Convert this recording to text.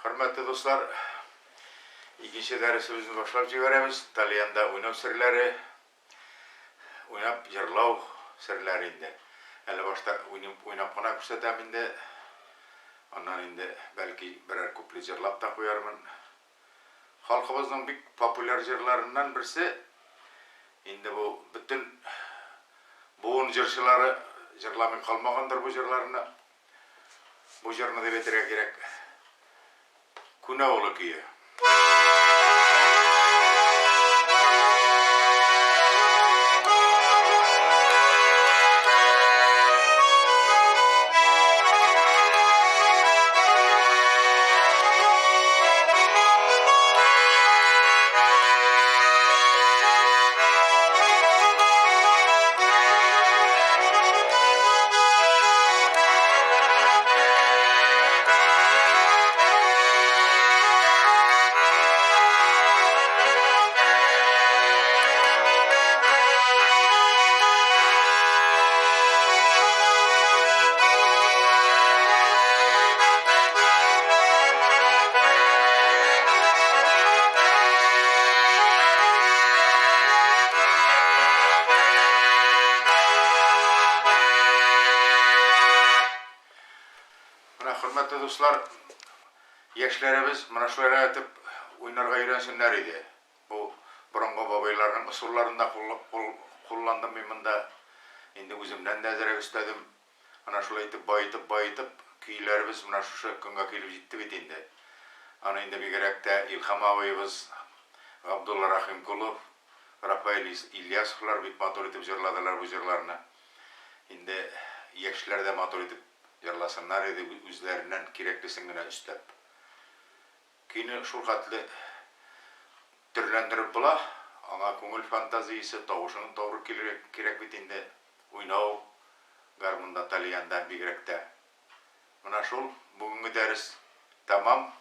Hürmetli dostlar, ikinci dersimizni başlap çıkarabız. İtaliyanda oynap sirleri, oynap jırlav sirlerinde. Hele başta oynap ona ko'rsatam indi. Ondan indi belki birer kuplet jırlap da koyarmın. Halkımızın bir popüler jırlarından birisi. Indi bu bütün buğun jırçıları jırlamay kalmagandır bu jırlarını. Bu jırını da bitirek gerek. Kunaoğlu kıyı. Hürmetli dostlar, yaşlarımız mana şulara atıp oynarga öğrensinler idi. Bu burungu babaylarının usullarında kullandım mımında. Indi özümden de zara istedim. Ana şulay atıp bayıtıp kiylerimiz mana şu kınga kilip jitti bit indi. Ana indi bir gerekte İlham ağabeyimiz, Abdullah Rahim Kulov, Rafael İlyasovlar bit motor etip jırladılar bu jırlarını. Indi yaşlar da motor etip jarlasınlar idi üzlerinden kireklisini gene üstlep. Kini şul hatlı türlendirip bula, ana ko'ngil fantaziyasi toğuşunun doğru kirek bitinde oynaw garmunda Talyandan bigrekte. Mana şul bugünkü ders tamam.